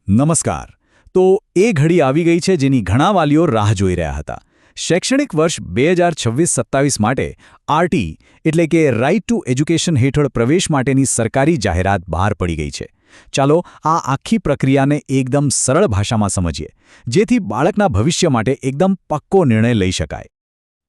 નમસ્કાર. તો એ ઘડી આવી ગઈ છે જેની ઘણા વાલીઓ રાહ જોઈ રહ્યા હતા. શૈક્ષણિક વર્ષ 2026-27 માટે આરટી એટલે કે રાઇટ ટુ એજ્યુકેશન હેઠળ પ્રવેશ માટેની સરકારી જાહેરાત બહાર પડી ગઈ છે. ચાલો આ આખી પ્રક્રિયાને એકદમ સરળ ભાષામાં સમજીએ, જેથી બાળકના ભવિષ્ય માટે એકદમ પક્કો નિર્ણય લઈ શકાય.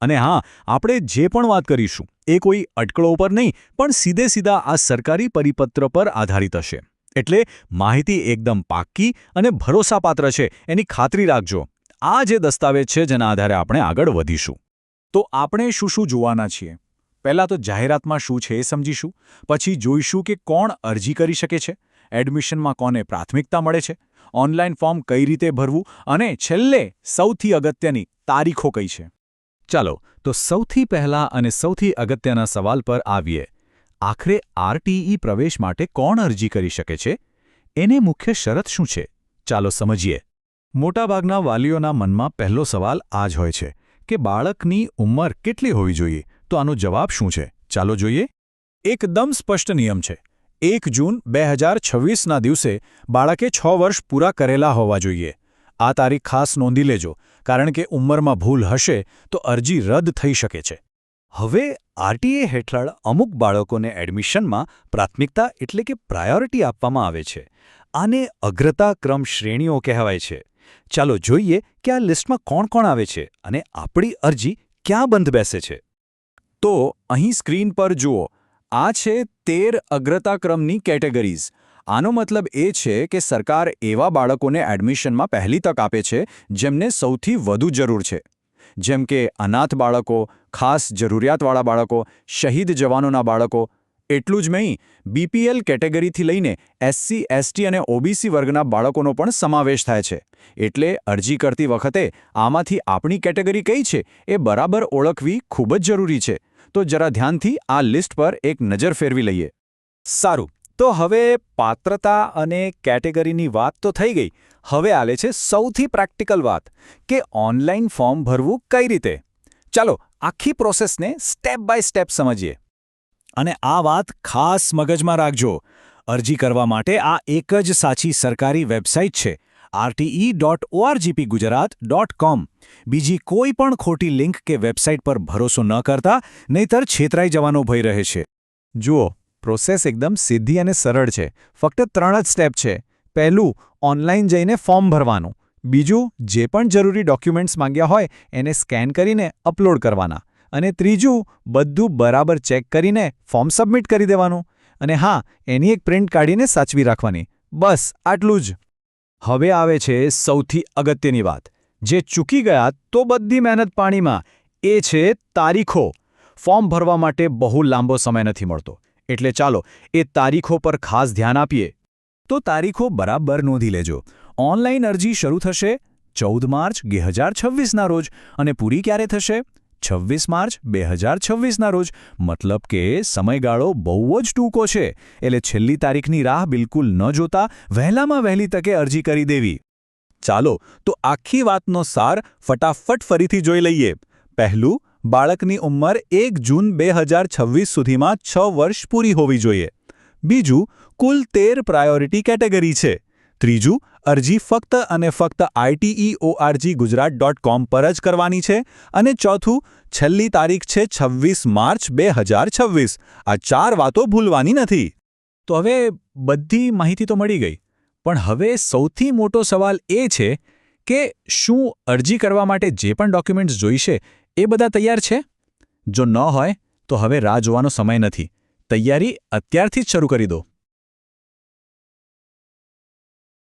અને હા, આપણે જે પણ વાત કરીશું એ કોઈ અટકળો ઉપર નહીં, પણ સીધા આ સરકારી પરિપત્ર પર આધારિત હશે. એટલે માહિતી એકદમ પાક્કી અને ભરોસાપાત્ર છે એની ખાતરી રાખજો. આ જે દસ્તાવેજ છે જેના આધારે આપણે આગળ વધીશું. તો આપણે શું જોવાના છીએ? પહેલાં તો જાહેરાતમાં શું છે એ સમજીશું, પછી જોઈશું કે કોણ અરજી કરી શકે છે, એડમિશનમાં કોને પ્રાથમિકતા મળે છે, ઓનલાઈન ફોર્મ કઈ રીતે ભરવું અને છેલ્લે સૌથી અગત્યની તારીખો કઈ છે. ચાલો તો સૌથી પહેલા અને સૌથી અગત્યના સવાલ પર આવીએ. આખરે આરટીઈ પ્રવેશ માટે કોણ અરજી કરી શકે છે? એને મુખ્ય શરત શું છે? ચાલો સમજીએ. મોટાભાગના વાલીઓના મનમાં પહેલો સવાલ આ જ હોય છે કે બાળકની ઉંમર કેટલી હોવી જોઈએ. તો આનો જવાબ શું છે? ચાલો જોઈએ. એકદમ સ્પષ્ટ નિયમ છે. 1 જૂન 2026ના દિવસે બાળકે 6 વર્ષ પૂરા કરેલા હોવા જોઈએ. આ તારીખ ખાસ નોંધી લેજો, કારણ કે ઉંમરમાં ભૂલ હશે તો અરજી રદ થઈ શકે છે. હવે આરટીએ હેઠળ અમુક બાળકોને એડમિશનમાં પ્રાથમિકતા એટલે કે પ્રાયોરિટી આપવામાં આવે છે. આને અગ્રતા ક્રમ શ્રેણીઓ કહેવાય છે. ચાલો જોઈએ કે આ લિસ્ટમાં કોણ આવે છે અને આપણી અરજી ક્યાં બંધ બેસે છે. તો અહીં સ્ક્રીન પર જુઓ, આ છે 13 અગ્રતા ક્રમની કેટેગરીઝ. આનો મતલબ એ છે કે સરકાર એવા બાળકોને એડમિશનમાં પહેલી તક આપે છે જેમને સૌથી વધુ જરૂર છે. જેમ કે અનાથ બાળકો, ખાસ જરૂરિયાતવાળા બાળકો, શહીદ જવાનોના બાળકો. એટલું જ નહીં, બીપીએલ કેટેગરીથી લઈને એસસી, એસટી અને ઓબીસી વર્ગના બાળકોનો પણ સમાવેશ થાય છે. એટલે અરજી કરતી વખતે આમાંથી આપણી કેટેગરી કઈ છે એ બરાબર ઓળખવી ખૂબ જ જરૂરી છે. તો જરા ધ્યાનથી આ લિસ્ટ પર એક નજર ફેરવી લઈએ. સારું, તો હવે પાત્રતા અને કેટેગરીની વાત તો થઈ ગઈ. હવે આલે છે સૌથી પ્રેક્ટિકલ વાત કે ઓનલાઈન ફોર્મ ભરવું કઈ રીતે. ચાલો આખી પ્રોસેસને સ્ટેપ બાય સ્ટેપ સમજીએ. અને આ વાત ખાસ મગજમાં રાખજો. અરજી કરવા માટે આ એક જ સાચી સરકારી વેબસાઇટ છે, rte.orgpgujarat.com. બીજી કોઈ પણ ખોટી લિંક કે વેબસાઇટ પર ભરોસો ન કરતા, નહીતર છેતરાઈ જવાનો ભય રહે છે. જુઓ, પ્રોસેસ એકદમ સીધી અને સરળ છે. ફક્ત 3 જ સ્ટેપ છે. પહેલું, ઓનલાઈન જઈને ફોર્મ ભરવાનું. બીજું, જે પણ જરૂરી ડોક્યુમેન્ટ્સ માંગ્યા હોય એને સ્કેન કરીને અપલોડ કરવાના. અને ત્રીજું, બધું બરાબર ચેક કરીને ફોર્મ સબમિટ કરી દેવાનું. અને હા, એની એક પ્રિન્ટ કાઢીને સાચવી રાખવાની. બસ આટલું જ. હવે આવે છે સૌથી અગત્યની વાત, જે ચૂકી ગયા તો બધી મહેનત પાણીમાં. એ છે તારીખો. ફોર્મ ભરવા માટે બહુ લાંબો સમય નથી મળતો, એટલે ચાલો એ તારીખો પર ખાસ ધ્યાન આપીએ. તો તારીખો બરાબર નોંધી લેજો. ઓનલાઈન અરજી શરૂ થશે 14 માર્ચ 2026ના રોજ અને પૂરી ક્યારે થશે? 26 માર્ચ 2026ના રોજ. મતલબ કે સમયગાળો બહુ જ ટૂંકો છે. એટલે છેલ્લી તારીખની રાહ બિલકુલ ન જોતા વહેલામાં વહેલી તકે અરજી કરી દેવી. ચાલો તો આખી વાતનો સાર ફટાફટ ફરીથી જોઈ લઈએ. પહેલું, બાળકની ઉંમર 1 જૂન 2026 સુધીમાં 6 વર્ષ પૂરી હોવી જોઈએ. બીજું, કુલ 13 પ્રાયોરિટી કેટેગરી છે. ત્રીજું, અરજી ફક્ત અને ફક્ત rte.org.gujarat.com પર જ કરવાની છે. અને ચોથું, છેલ્લી તારીખ છે 26 માર્ચ 2026. આ 4 વાતો ભૂલવાની નથી. તો હવે બધી માહિતી તો મળી ગઈ, પણ હવે સૌથી મોટો સવાલ એ છે કે શું અરજી કરવા માટે જે પણ ડોક્યુમેન્ટ્સ જોઈશે એ બધા તૈયાર છે? જો ન હોય તો હવે રાહ જોવાનો સમય નથી. તૈયારી અત્યારથી જ શરૂ કરી દો.